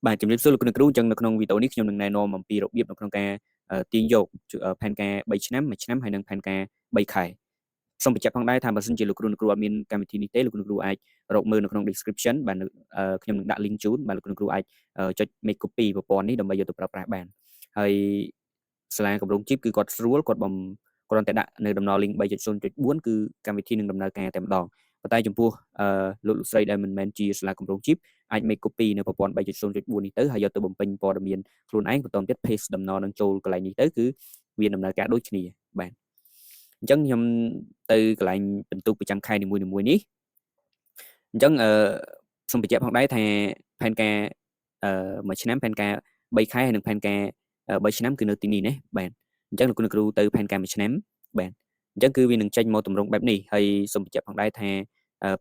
បាទជំរាបសួរលោកគ្រូចឹងនៅក្នុងវីដេអូនេះខ្ញុំនឹងណែនាំអំពីរបៀបនៅក្នុងការទាញយកផែនការ3ឆ្នាំ1ឆ្នាំហើយនិងផែនការ3ខែសូមបញ្ជាក់ផងដែរថាបើសិនជាលោកគ្រូអត់មានកម្មវិធីនេះទេលោកគ្រូអាចរកមើលនៅក្នុង description បាទខ្ញុំនឹងដាក់ link ជូនបាទលោកគ្រូអាចចុច make copy ប្រព័ន្ធនេះដើម្បីយកទៅប្រើប្រាស់បានហើយសាលាកម្រងជីពគឺគាត់ស្រួលគាត់គ្រាន់តែដាក់នៅដំណ link 3.0.4 គឺកម្មវិធីនឹងដំណើរការតែម្ដងប៉ុន្តែចំពោះលោកស្រីដែលមិនមែនជាសាលាកម្រងជីពអាច make copy នៅប្រព័ន្ធ 3.0.4 នេះទៅហើយយកទៅបំពេញព័ត៌មានខ្លួនឯងបន្តទៀត paste ដំណនឹងចូលកន្លែងនេះទៅគឺវាដំណើរការដូចគ្នាបាទអញ្ចឹងខ្ញុំទៅកន្លែងបន្ទុកប្រចាំខែនីមួយៗនេះអញ្ចឹងសូមបញ្ជាក់ផងដែរថាផែនការ1ឆ្នាំផែនការ3ខែហើយនិងផែនការ3ឆ្នាំគឺនៅទីនេះណាបាទអញ្ចឹងលោកគ្រូទៅផែនការ1ឆ្នាំបាទអញ្ចឹងគឺវានឹងចេញមកតម្រង់បែបនេះហើយសូមបញ្ជាក់ផងដែរថា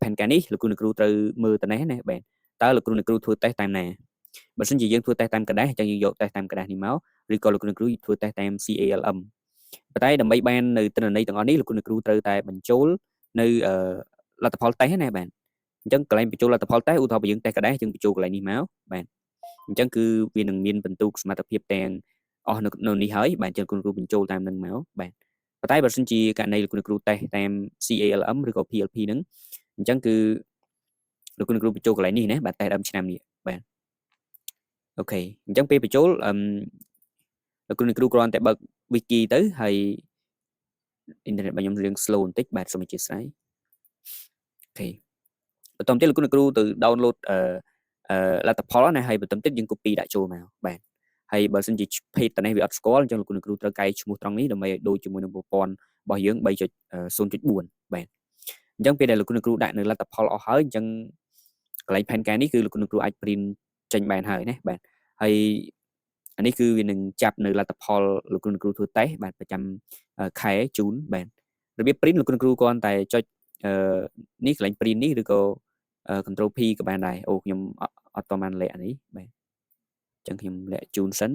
ផែនការនេះលោកគ្រូត្រូវមើលទៅនេះណាបាទតើលោកគ្រូធ្វើតេស្តតាមណាបើមិនជាយើងធ្វើតេស្តតាមកដាស់អញ្ចឹងយើងយកតេស្តតាមកដាស់នេះមកឬក៏លោកគ្រូធ្វើតេស្តតាម CALM ប៉ុន្តែដើម្បីបាននៅទិន្នន័យទាំងអស់នេះលោកគ្រូត្រូវតែបញ្ចូលនៅលទ្ធផលតេស្តណាបាទអញ្ចឹងកន្លែងបញ្ចូលលទ្ធផលតេស្តឧទាហរណ៍បើយើងតេស្តកដាស់យើងបញ្ចូលកន្លែងនេះមកបាទអញ្ចឹងគឺវានឹងមានបន្ទុកសមត្ថភាពទាំងអស់នៅនេះហើយបាទអញ្ចឹងលោកគ្រូបញ្ចូលតាមនឹងមកបាទប៉ុន្តែបើសិនជាករណីលោកគ្រូតេស្តតាម CALM ឬក៏ PLP ហ្នឹងអញ្ចឹងគឺលោកគ្រូបញ្ចូលកន្លែងនេះណាបាទតេស្តដើមឆ្នាំនេះបាទអូខេអញ្ចឹងពេលបញ្ចូលលោកគ្រូគ្រាន់តែបើក wiki ទៅហើយអ៊ីនធឺណិតរបស់ខ្ញុំរៀង slow បន្តិចបាទសូមអធិស្ឋានអូខេបន្តទៀតលោកគ្រូទៅ download លទ្ធផលណាហើយបន្តទៀតយើង copy ដាក់ចូលមកបាទហើយបើសិនជា page តនេះវាអត់ស្គាល់អញ្ចឹងលោកគ្រូត្រូវកែឈ្មោះត្រង់នេះដើម្បីឲ្យដូចជាមួយនឹងប្រព័ន្ធរបស់យើង 3.0.4 បាទអញ្ចឹងពេលដែលលោកគ្រូដាក់នៅលទ្ធផលអស់ហើយអញ្ចឹងកន្លែងផែនការនេះគឺលោកគ្រូអាច print ចេញបានហើយណាបាទហើយអានេះគឺវានឹងចាប់នៅលទ្ធផលលោកគ្រូធ្វើតេស្តបាទប្រចាំខែជូនបាទរបៀប print លោកគ្រូគ្រាន់តែចុចនេះកន្លែង print នេះឬក៏ control P ក៏បានដែរអូខ្ញុំអត់តបានលាក់នេះបាទអញ្ចឹងខ្ញុំលាក់ជូនសិន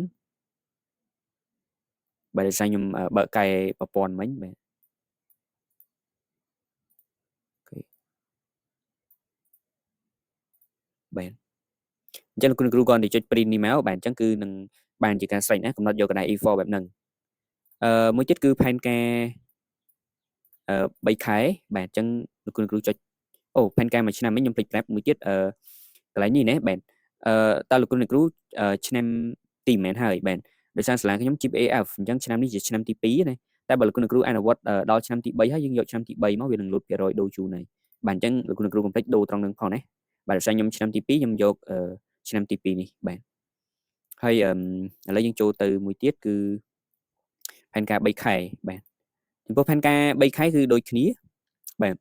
បាទដោយសារខ្ញុំបើកកែប្រព័ន្ធមិញបាទបាទអញ្ចឹងលោកគ្រូគ្រាន់តែចុច print នេះមកបាទអញ្ចឹងគឺនឹងបានជាការស្រេចណាកំណត់យកកណ្ដាល E4 បែបហ្នឹងមួយទៀតគឺផែនការ3ខែបាទអញ្ចឹងលោកគ្រូចុចអូផែនការមួយឆ្នាំមិញខ្ញុំភ្លេចប្រាប់មួយទៀតកន្លែងនេះណាបាទតើលោកគ្រូឆ្នាំទីមិនមែនហើយបាទដោយសារសាលាខ្ញុំ chip AF អញ្ចឹងឆ្នាំនេះជាឆ្នាំទី2ណាតែបើលោកគ្រូអនុវត្តដល់ឆ្នាំទី3ហើយយើងយកឆ្នាំទី3មកវានឹងលុតភាគរយដូរជូនហើយបាទអញ្ចឹងលោកគ្រូកុំភ្លេចដូរត្រង់នឹងផងណាបាទដោយសារខ្ញុំឆ្នាំទី2ខ្ញុំយកឆ្នាំទី2នេះបាទហើយឥឡូវយើងចូលទៅមួយទៀតគឺផែនការ3ខែបាទចំពោះផែនការ3ខែគឺដូចគ្នាបាទ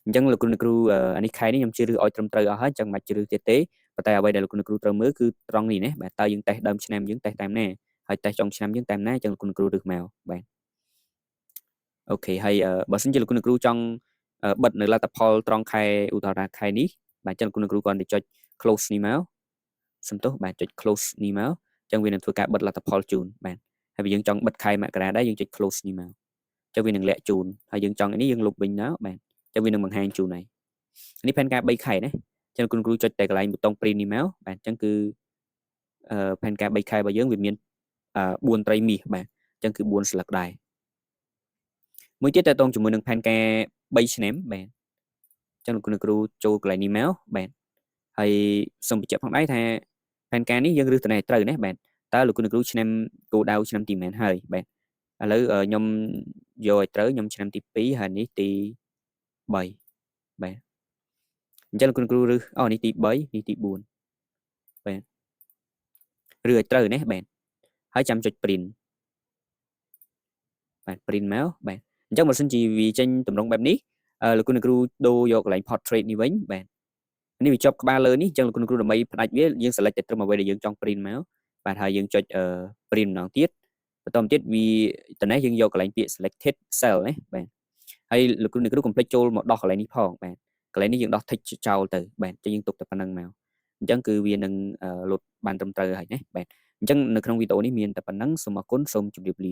អញ្ចឹងលោកគ្រូអានេះខែនេះខ្ញុំជ្រើសរើសឲ្យត្រឹមត្រូវអស់ហើយអញ្ចឹងមិនជ្រើសទៀតទេប៉ុន្តែអ្វីដែលលោកគ្រូត្រូវមើលគឺត្រង់នេះណាបាទតើយើងតេស្តដើមឆ្នាំយើងតេស្តតាមណាហើយតេស្តចុងឆ្នាំយើងតាមណាអញ្ចឹងលោកគ្រូរើសមកបាទអូខេហើយបើសិនជាលោកគ្រូចង់បិទនៅលទ្ធផលត្រង់ខែឧទាហរណ៍ថាខែនេះបាទអញ្ចឹងលោកគ្រូគាត់ទៅចុច close នេះមកសំទោសបាទចុច close នេះមកអញ្ចឹងវានឹងធ្វើការបិទលទ្ធផលជូនបាទហើយបើយើងចង់បិទខែមករាដែរយើងចុច close នេះមកអញ្ចឹងវានឹងលាក់ជូនហើយយើងចង់នេះយើងលុបវិញទៅបាទអញ្ចឹងវានឹងបង្ហាញជូនហើយនេះផែនការ3ខែណាអញ្ចឹងគ្រូចុចតែកន្លែងប៊ូតុង print នេះមកបាទអញ្ចឹងគឺផែនការ3ខែរបស់យើងវាមាន4ត្រីមាសបាទអញ្ចឹងគឺ4ស្លឹកដែរមួយទៀតតើតងជាមួយនឹងផែនការ3ឆ្នាំបាទអញ្ចឹងលោកគ្រូចូលកន្លែងនេះមកបាទហើយសូមបញ្ជាក់ផងដែរថាផែនការនេះយើងរើសទៅត្រូវណាបាទតើលោកគ្រូឆ្នាំគោលដៅឆ្នាំទីម៉ែនហើយបាទឥឡូវខ្ញុំយកឲ្យត្រូវខ្ញុំឆ្នាំទី2ហើយនេះទី3បាទអញ្ចឹងលោកគ្រូរើសអូនេះទី3នេះទី4បាទរើសឲ្យត្រូវណាបាទហើយចាំចុច print បាទ print មកបាទអញ្ចឹងបើសិនជាវាចេញតម្រង់បែបនេះលោកគ្រូដូរយកកន្លែង portrait នេះវិញបាទនេះវាជាប់ក្បាលលើនេះអញ្ចឹងលោកគ្រូដើម្បីផ្ដាច់វាយើង select តែត្រឹមអ្វីដែលយើងចង់ print មកបាទហើយយើងចុចprint ម្ដងទៀតបន្តទៀតវាតនេះយើងយកកន្លែងពាក្យ selected cell ណាបាទហើយលោកគ្រូកុំភ្លេចចូលមកដោះកន្លែងនេះផងបាទកន្លែងនេះយើងដោះ tick ចោលទៅបាទអញ្ចឹងយើងទុកតែប៉ុណ្្នឹងមកអញ្ចឹងគឺវានឹងលុតបានត្រឹមត្រូវហើយណាបាទអញ្ចឹងនៅក្នុងវីដេអូនេះមានតែប៉ុណ្្នឹងសូមអរគុណសូមជម្រាបលា